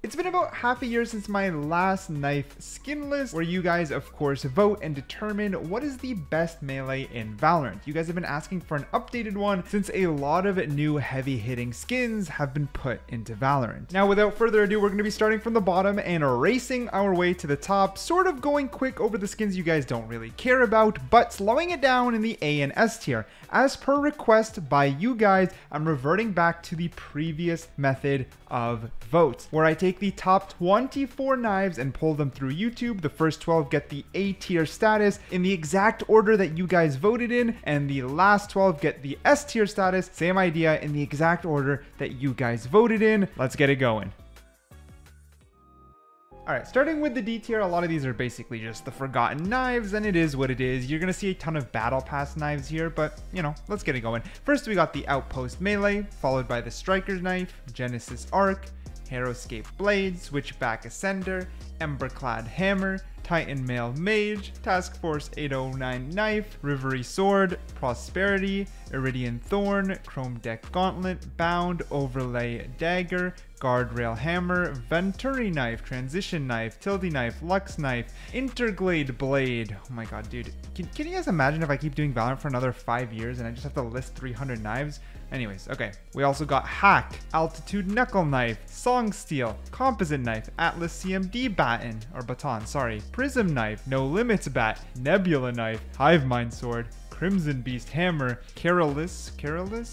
It's been about half a year since my last knife skin list, where you guys of course vote and determine what is the best melee in Valorant. You guys have been asking for an updated one since a lot of new heavy hitting skins have been put into Valorant. Now without further ado, we're going to be starting from the bottom and racing our way to the top, sort of going quick over the skins you guys don't really care about, but slowing it down in the A and S tier. As per request by you guys, I'm reverting back to the previous method of votes, where I take the top 24 knives and pull them through YouTube. The first 12 get the A tier status in the exact order that you guys voted in, and the last 12 get the S tier status, same idea, in the exact order that you guys voted in. Let's get it going. Alright, starting with the D tier, a lot of these are basically just the forgotten knives, and it is what it is. You're gonna see a ton of battle pass knives here, but you know, let's get it going. First we got the Outpost Melee, followed by the Striker's Knife, Genesis Arc, Harrowscape Blade, Switchback Ascender, Emberclad Hammer, Titan Mail Mage, Task Force 809 Knife, Rivery Sword, Prosperity, Iridian Thorn, Chrome Deck Gauntlet, Bound, Overlay Dagger, Guardrail Hammer, Venturi Knife, Transition Knife, Tilde Knife, Lux Knife, Interglade Blade. Oh my god, dude. Can you guys imagine if I keep doing Valorant for another 5 years and I just have to list 300 knives? Anyways, okay. We also got Hack, Altitude Knuckle Knife, Song Steel, Composite Knife, Atlas CMD Baton, sorry, Prism Knife, No Limits Bat, Nebula Knife, Hive Mind Sword, Crimson Beast Hammer, Carolus,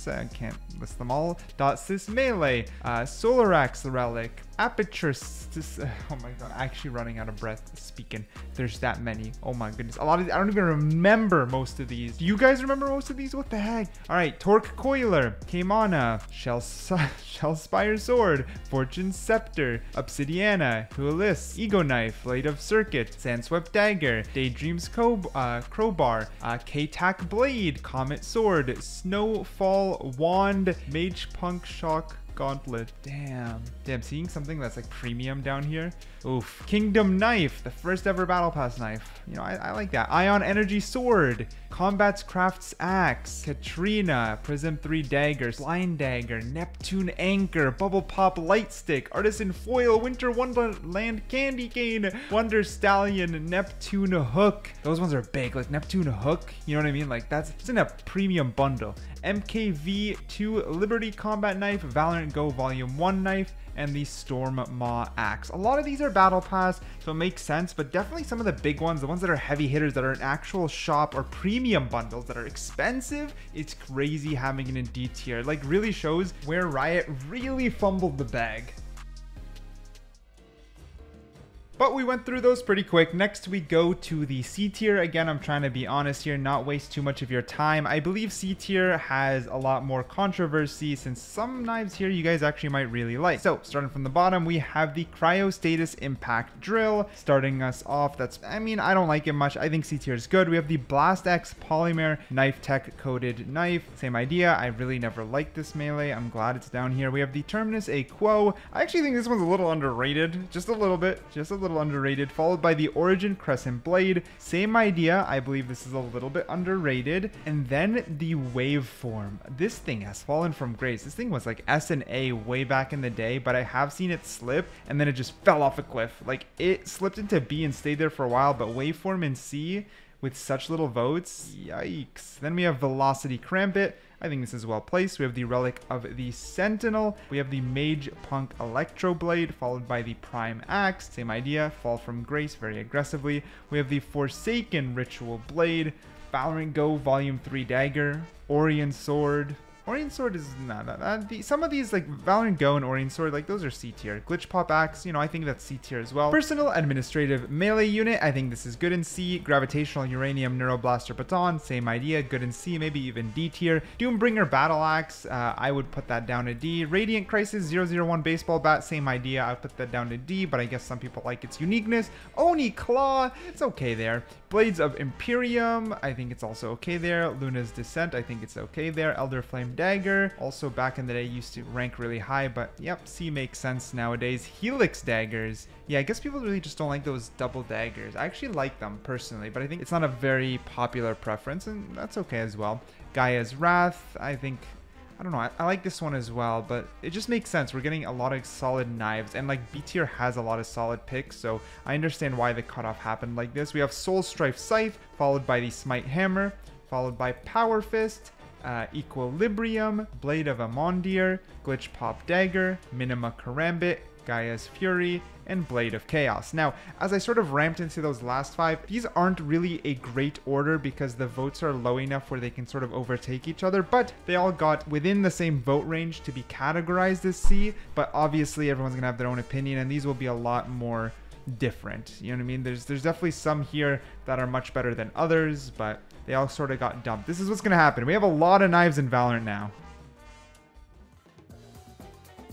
I can't list them all, Sys Melee, Solarax Relic, Aperture, oh my god, actually running out of breath speaking. There's that many. Oh my goodness. A lot of these, I don't even remember most of these. Do you guys remember most of these? What the heck? All right, Torque Coiler, Kaimana, Shellspire Sword, Fortune Scepter, Obsidiana, Hualis, Ego Knife, Blade of Circuit, Sandswept Dagger, Daydreams Crowbar, K-Tac Blade, Comet Sword, Snowfall Wand, Mage Punk Shock Gauntlet. Damn, seeing something that's like premium down here. Oof. Kingdom Knife, the first ever battle pass knife. You know, I like that. Ion Energy Sword, Combat's Crafts Axe, Katrina, Prism 3 Daggers, Lion Dagger, Neptune Anchor, Bubble Pop Light Stick, Artisan Foil, Winter Wonderland Candy Cane, Wonder Stallion, Neptune Hook. Those ones are big, like Neptune Hook, you know what I mean? Like it's in a premium bundle. MKV2 Liberty Combat Knife, Valorant Go Volume 1 Knife, and the Storm Maw Axe. A lot of these are battle pass, so it makes sense, but definitely some of the big ones, the ones that are heavy hitters, that are in actual shop or premium bundles that are expensive, it's crazy having it in D tier. Like, really shows where Riot really fumbled the bag. But we went through those pretty quick. Next we go to the C tier. Again, I'm trying to be honest here, not waste too much of your time. I believe C tier has a lot more controversy since some knives here you guys actually might really like. So starting from the bottom, we have the Cryostatus Impact Drill. Starting us off, I don't like it much. I think C tier is good. We have the Blast X Polymer Knife Tech Coated Knife. Same idea. I really never liked this melee. I'm glad it's down here. We have the Terminus A Quo. I actually think this one's a little underrated. Just a little bit. Underrated, followed by the Origin Crescent Blade. Same idea. I believe this is a little bit underrated. And then the Waveform. This thing has fallen from grace. This thing was like S and A way back in the day, but I have seen it slip and then it just fell off a cliff. Like, it slipped into B and stayed there for a while, but Waveform in C with such little votes, yikes. Then we have Velocity Crampit. I think this is well placed. We have the Relic of the Sentinel. We have the Mage Punk Electro Blade, followed by the Prime Axe. Same idea, fall from grace very aggressively. We have the Forsaken Ritual Blade, Valorant Go Volume 3 Dagger, Orion Sword. Orion Sword is not that. Some of these, like Valorant Go and Orion Sword, like those are C tier. Glitch Pop Axe, you know, I think that's C tier as well. Personal Administrative Melee Unit, I think this is good in C. Gravitational Uranium Neuroblaster Baton, same idea, good in C, maybe even D tier. Doombringer Battle Axe, I would put that down to D. Radiant Crisis 001 Baseball Bat, same idea, I would put that down to D, but I guess some people like its uniqueness. Oni Claw, it's okay there. Blades of Imperium, I think it's also okay there. Luna's Descent, I think it's okay there. Elder Flame Dagger, also back in the day used to rank really high, but yep, C makes sense nowadays. Helix Daggers, yeah, I guess people really just don't like those double daggers. I actually like them personally, but I think it's not a very popular preference, and that's okay as well. Gaia's Wrath, I think I don't know. I like this one as well, but it just makes sense. We're getting a lot of solid knives, and like B tier has a lot of solid picks, so I understand why the cutoff happened like this. We have Soul Strife Scythe, followed by the Smite Hammer, followed by Power Fist, Equilibrium, Blade of Amondir, Glitch Pop Dagger, Minima Karambit, Gaia's Fury, and Blade of Chaos. Now, as I sort of ramped into those last 5, these aren't really a great order because the votes are low enough where they can sort of overtake each other, but they all got within the same vote range to be categorized as C, but obviously everyone's gonna have their own opinion, and these will be a lot more different. You know what I mean? There's definitely some here that are much better than others, but they all sort of got dumped. This is what's gonna happen. We have a lot of knives in Valorant now.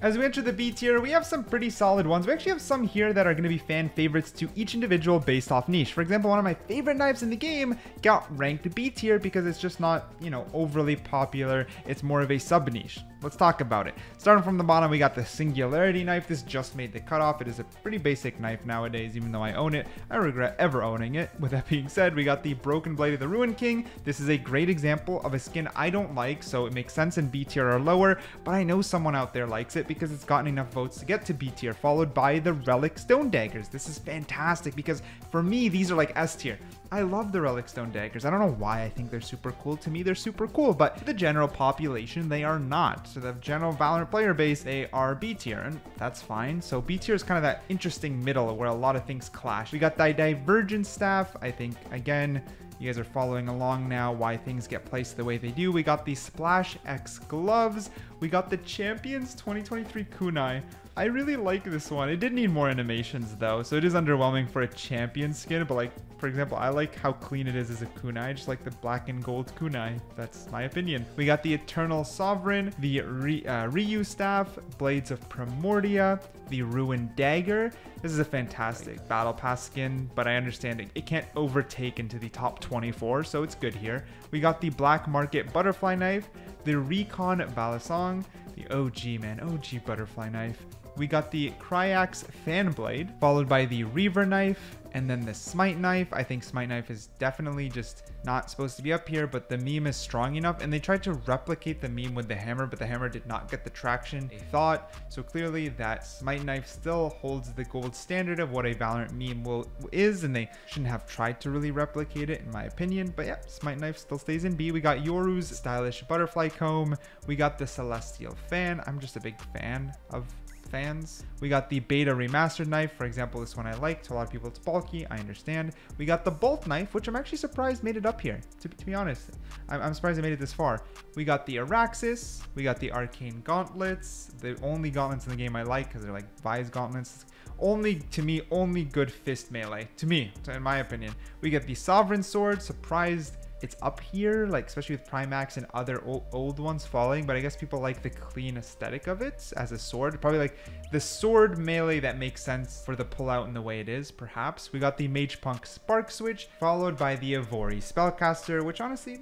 As we enter the B tier, we have some pretty solid ones. We actually have some here that are going to be fan favorites to each individual based off niche. For example, one of my favorite knives in the game got ranked B tier because it's just not, you know, overly popular. It's more of a sub niche. Let's talk about it. Starting from the bottom, we got the Singularity knife. This just made the cutoff. It is a pretty basic knife nowadays, even though I own it. I regret ever owning it. With that being said, we got the Broken Blade of the Ruin King. This is a great example of a skin I don't like, so it makes sense in B tier or lower, but I know someone out there likes it because it's gotten enough votes to get to B tier, followed by the Relic Stone Daggers. This is fantastic because for me, these are like S tier. I love the Relic Stone Daggers. I don't know why I think they're super cool. To me, they're super cool, but to the general population, they are not. So the general Valorant player base, they are B tier, and that's fine. So B tier is kind of that interesting middle where a lot of things clash. We got the Divergent Staff. I think, again, you guys are following along now why things get placed the way they do. We got the Splash X Gloves. We got the Champions 2023 Kunai. I really like this one. It did need more animations though, so it is underwhelming for a champion skin, but like, for example, I like how clean it is as a kunai. I just like the black and gold kunai. That's my opinion. We got the Eternal Sovereign, the Ryu Staff, Blades of Primordia, the Ruin Dagger. This is a fantastic Battle Pass skin, but I understand it can't overtake into the top 24, so it's good here. We got the Black Market Butterfly Knife, the Recon Balisong, the OG, man, OG Butterfly Knife. We got the Cryax Fan Blade, followed by the Reaver Knife, and then the Smite Knife. I think Smite Knife is definitely just not supposed to be up here, but the meme is strong enough, and they tried to replicate the meme with the hammer, but the hammer did not get the traction they thought. So clearly that Smite Knife still holds the gold standard of what a Valorant meme is, and they shouldn't have tried to really replicate it, in my opinion. But yeah, Smite Knife still stays in B. We got Yoru's Stylish Butterfly Comb. We got the Celestial Fan. I'm just a big fan of fans. We got the Beta Remastered Knife. For example, this one I like. To a lot of people, it's bulky. I understand. We got the Bolt Knife, which I'm actually surprised made it up here. To be honest, I'm surprised I made it this far. We got the Araxis. We got the Arcane Gauntlets. The only gauntlets in the game I like because they're like Vise gauntlets. Only, to me, only good fist melee. To me, in my opinion. We get the Sovereign Sword. Surprised it's up here, like especially with Primax and other old ones falling, but I guess people like the clean aesthetic of it as a sword. Probably like the sword melee that makes sense for the pullout and the way it is, perhaps. We got the Mage Punk Spark Switch, followed by the Evori Spellcaster, which honestly,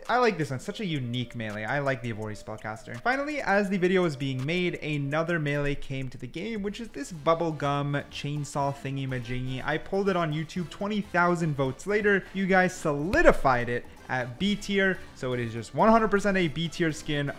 I like this one. Such a unique melee. I like the Evori Spellcaster. Finally, as the video was being made, another melee came to the game, which is this Bubblegum Chainsaw Thingy Majingy. I pulled it on YouTube 20,000 votes later. You guys solidified it at B tier, so it is just 100% a B tier skin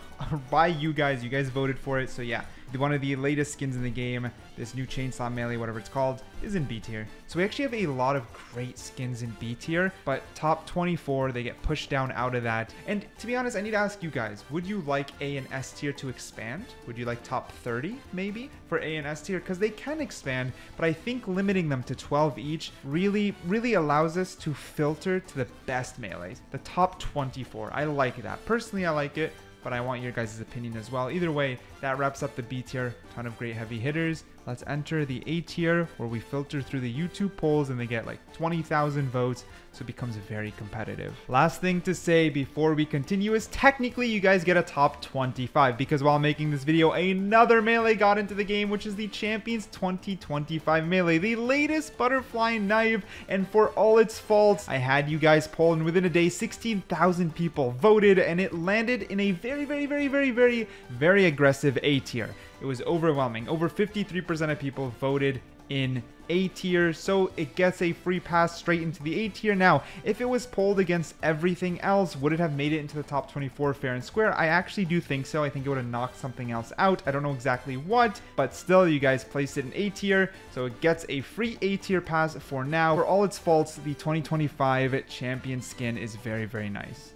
by you guys. You guys voted for it, so yeah, one of the latest skins in the game, this new Chainsaw Melee, whatever it's called, is in B tier. So we actually have a lot of great skins in B tier, but top 24, they get pushed down out of that. And to be honest, I need to ask you guys, would you like A and S tier to expand? Would you like top 30 maybe for A and S tier? Because they can expand, but I think limiting them to 12 each really allows us to filter to the best melees, the top 24. I like that. Personally, I like it, but I want your guys' opinion as well. Either way, that wraps up the B tier. Ton of great heavy hitters. Let's enter the A tier, where we filter through the YouTube polls and they get like 20,000 votes, so it becomes very competitive. Last thing to say before we continue is technically you guys get a top 25, because while making this video, another melee got into the game, which is the Champions 2025 melee, the latest butterfly knife. And for all its faults, I had you guys poll, and within a day 16,000 people voted, and it landed in a very aggressive A tier. It was overwhelming. Over 53% of people voted in A tier, so it gets a free pass straight into the A tier. Now, if it was pulled against everything else, would it have made it into the top 24 fair and square? I actually do think so. I think it would have knocked something else out. I don't know exactly what, but still, you guys placed it in A tier, so it gets a free A tier pass for now. For all its faults, the 2025 champion skin is very, very nice.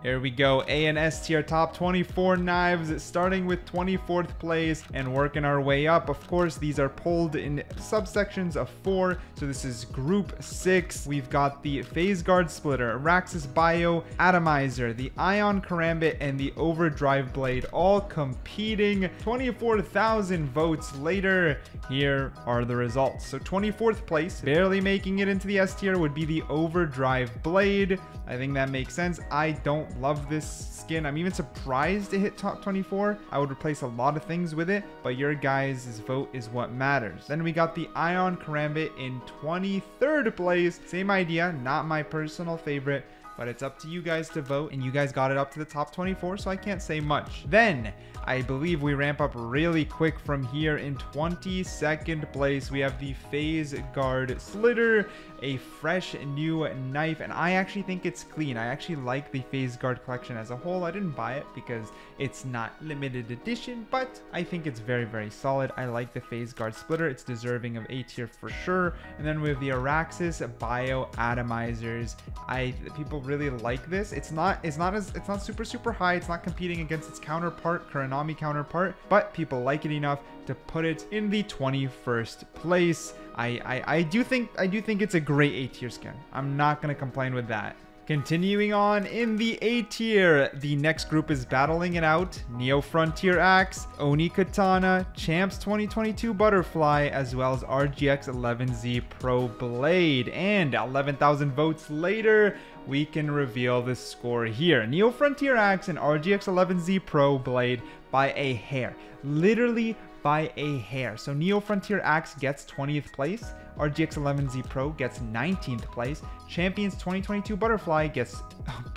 Here we go, A and S tier top 24 knives, starting with 24th place and working our way up. Of course, these are pulled in subsections of 4, so this is group 6. We've got the Phase Guard Splitter, Araxis Bio, Atomizer, the Ion Karambit, and the Overdrive Blade, all competing. 24,000 votes later, here are the results. So 24th place, barely making it into the S tier, would be the Overdrive Blade. I think that makes sense. I don't love this skin. I'm even surprised it hit top 24. I would replace a lot of things with it, but your guys' vote is what matters. Then we got the Ion Karambit in 23rd place. Same idea, not my personal favorite, but it's up to you guys to vote, and you guys got it up to the top 24, so I can't say much. Then I believe we ramp up really quick from here. In 22nd place, we have the Phase Guard Slitter, a fresh new knife, and I actually think it's clean. I actually like the Phase Guard collection as a whole. I didn't buy it because it's not limited edition, but I think it's very, very solid. I like the Phase Guard Splitter. It's deserving of A tier for sure. And then with the Araxis Bio Atomizers, people really like this. It's not super high. It's not competing against its counterpart, Kuronami counterpart, but people like it enough to put it in the 21st place. I do think it's a great A tier skin. I'm not gonna complain with that. Continuing on in the A tier, the next group is battling it out. Neo Frontier Axe, Oni Katana, Champs 2022 Butterfly, as well as RGX 11Z Pro Blade. And 11,000 votes later, we can reveal the score here. Neo Frontier Axe and RGX 11Z Pro Blade by a hair. Literally by a hair. So Neo Frontier Axe gets 20th place, RGX 11Z Pro gets 19th place, Champions 2022 Butterfly gets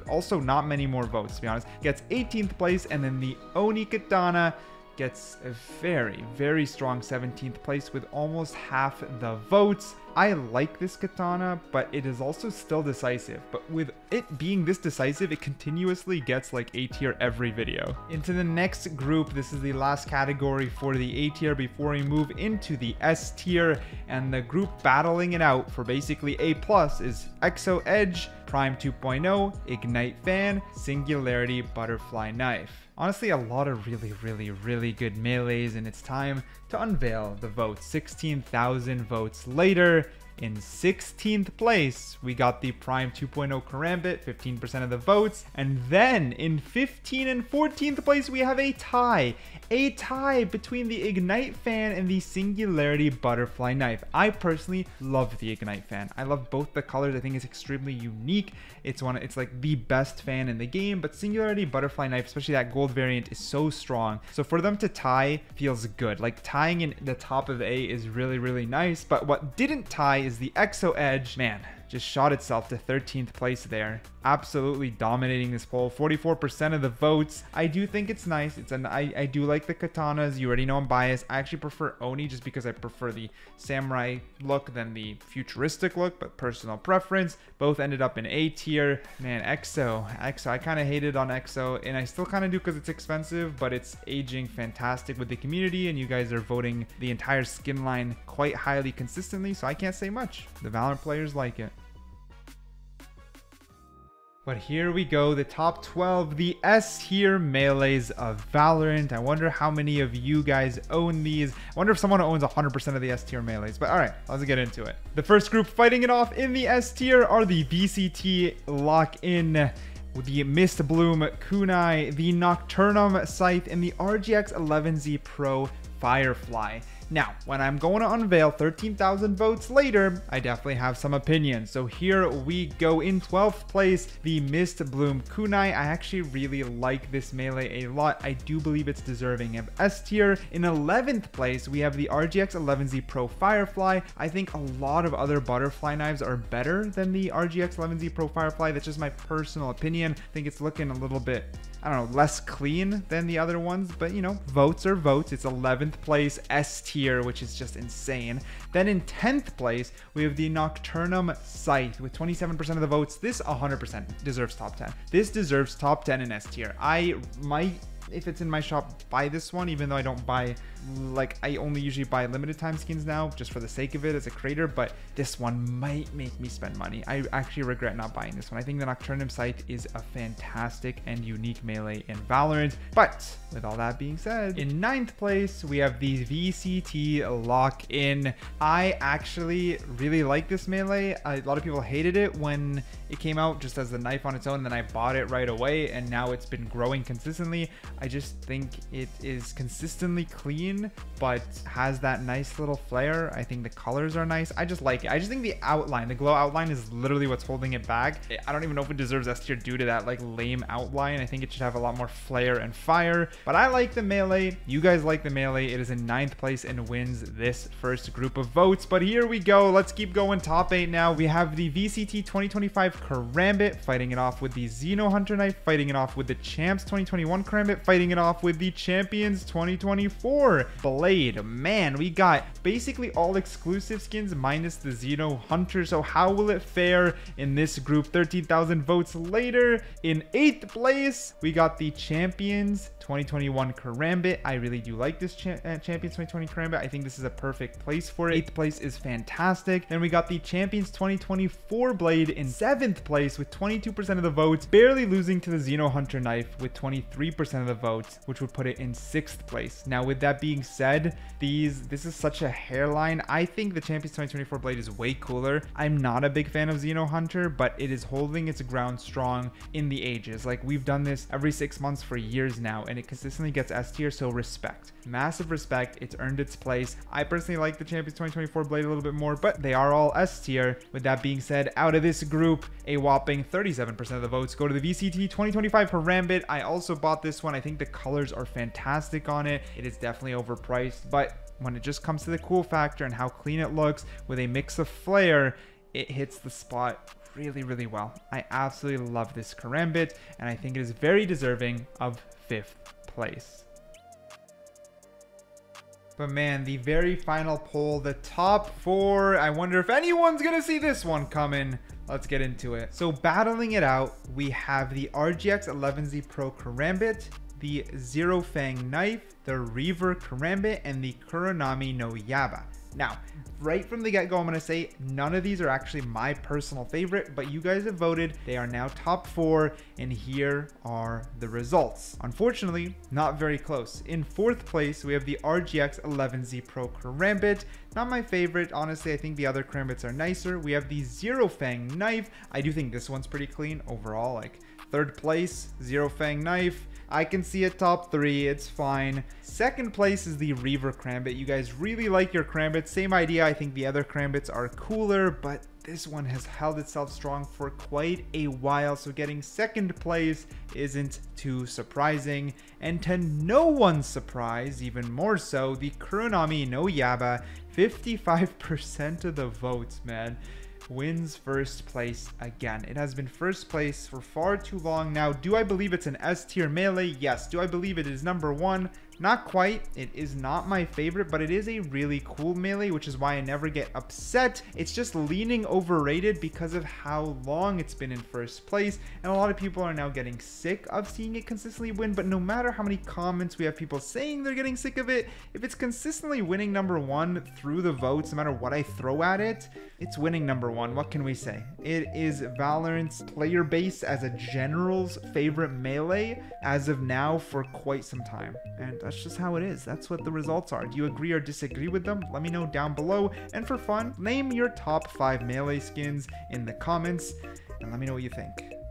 also not many more votes, to be honest, gets 18th place, and then the Oni Katana gets a very, very strong 17th place with almost half the votes. I like this katana, but it is also still decisive. But with it being this decisive, it continuously gets like A tier every video. Into the next group, this is the last category for the A tier before we move into the S tier. And the group battling it out for basically A+ is Exo Edge, Prime 2.0, Ignite Fan, Singularity Butterfly Knife. Honestly, a lot of really good melees, and it's time to unveil the votes. 16,000 votes later, in 16th place, we got the Prime 2.0 Karambit, 15% of the votes. And then in 15th and 14th place, we have a tie. A tie between the Ignite Fan and the Singularity Butterfly Knife. I personally love the Ignite Fan. I love both the colors. I think it's extremely unique. It's like the best fan in the game, but Singularity Butterfly Knife, especially that gold variant, is so strong. So for them to tie feels good. Like tying in the top of A is really nice, but what didn't tie is the Exo Edge. Man, just shot itself to 13th place there. Absolutely dominating this poll. 44% of the votes. I do think it's nice. I do like the katanas. You already know I'm biased. I actually prefer Oni just because I prefer the samurai look than the futuristic look, but personal preference. Both ended up in A tier. Man, Exo, I kind of hated on Exo, and I still kind of do because it's expensive, but it's aging fantastic with the community, and you guys are voting the entire skin line quite highly consistently, so I can't say much. The Valorant players like it. But here we go, the top 12, the S tier melees of Valorant. I wonder how many of you guys own these. I wonder if someone owns 100% of the S tier melees. But all right, let's get into it. The first group fighting it off in the S tier are the VCT Lock-In, with the Mist Bloom Kunai, the Nocturnum Scythe, and the RGX 11Z Pro Firefly. Now, when I'm going to unveil 13,000 votes later, I definitely have some opinions. So here we go. In 12th place, the Mist Bloom Kunai. I actually really like this melee a lot. I do believe it's deserving of S tier. In 11th place, we have the RGX 11Z Pro Firefly. I think a lot of other butterfly knives are better than the RGX 11Z Pro Firefly. That's just my personal opinion. I think it's looking a little bit, I don't know, less clean than the other ones, but you know, votes are votes. It's 11th place, S tier, which is just insane. Then in 10th place, we have the Nocturnum Scythe with 27% of the votes. This 100% deserves top 10. This deserves top 10 in S tier. I might, if it's in my shop, buy this one, even though I don't buy, like, I only usually buy limited time skins now just for the sake of it as a creator, but this one might make me spend money. I actually regret not buying this one. I think the Nocturnum Scythe is a fantastic and unique melee in Valorant. But with all that being said, in 9th place, we have the VCT Lock-In. I actually really like this melee. A lot of people hated it when it came out just as the knife on its own, and then I bought it right away, and now it's been growing consistently. I just think it is consistently clean, but has that nice little flare. I think the colors are nice. I just like it. I just think the outline, the glow outline, is literally what's holding it back. I don't even know if it deserves S tier due to that like lame outline. I think it should have a lot more flare and fire, but I like the melee. You guys like the melee. It is in 9th place and wins this first group of votes. But here we go. Let's keep going. Top 8 now. We have the VCT 2025 Karambit fighting it off with the Xeno Hunter Knife, fighting it off with the Champs 2021 Karambit, fighting it off with the Champions 2024 Blade. Man, we got basically all exclusive skins minus the Xeno Hunter. So how will it fare in this group? 13,000 votes later, in 8th place, we got the Champions 2021 Karambit. I really do like this Champions 2020 Karambit. I think this is a perfect place for it. 8th place is fantastic. Then we got the Champions 2024 Blade in 7th place with 22% of the votes, barely losing to the Xeno Hunter Knife with 23% of the votes, which would put it in 6th place. Now, with that being said, this is such a hairline. I think the Champions 2024 Blade is way cooler. I'm not a big fan of Xeno Hunter, but it is holding its ground strong in the ages. Like, we've done this every 6 months for years now, and it consistently gets S tier, so respect. Massive respect. It's earned its place. I personally like the Champions 2024 Blade a little bit more, but they are all S tier. With that being said, out of this group, a whopping 37% of the votes go to the VCT 2025 Karambit. I also bought this one. I think the colors are fantastic on it. It is definitely overpriced, but when it just comes to the cool factor and how clean it looks with a mix of flare, it hits the spot really well. I absolutely love this Karambit, and I think it is very deserving of 5th place. But man, the very final poll, the top 4, I wonder if anyone's gonna see this one coming. Let's get into it. So battling it out, we have the RGX 11Z Pro Karambit, the Zero Fang Knife, the Reaver Karambit, and the Kuronami no Yaba. Now, right from the get-go, I'm going to say none of these are actually my personal favorite, but you guys have voted. They are now top 4, and here are the results. Unfortunately, not very close. In 4th place, we have the RGX 11Z Pro Karambit. Not my favorite. Honestly, I think the other Karambits are nicer. We have the Zero Fang Knife. I do think this one's pretty clean overall. Like, 3rd place, Zero Fang Knife. I can see it top 3. It's fine. 2nd place is the Reaver Karambit. You guys really like your Karambit. Same idea. I think the other Karambits are cooler, but this one has held itself strong for quite a while. So getting 2nd place isn't too surprising. And to no one's surprise, even more so, the Kuronami no Yaba, 55% of the votes, man, wins 1st place again. It has been 1st place for far too long now. Do I believe it's an S tier melee? Yes. Do I believe it is number 1? Not quite. It is not my favorite, but it is a really cool melee, which is why I never get upset. It's just leaning overrated because of how long it's been in 1st place, and a lot of people are now getting sick of seeing it consistently win. But no matter how many comments we have people saying they're getting sick of it, if it's consistently winning number 1 through the votes, no matter what I throw at it, it's winning number 1. What can we say? It is Valorant's player base as a general's favorite melee as of now for quite some time, and that's just how it is. That's what the results are. Do you agree or disagree with them? Let me know down below. And for fun, name your top 5 melee skins in the comments and let me know what you think.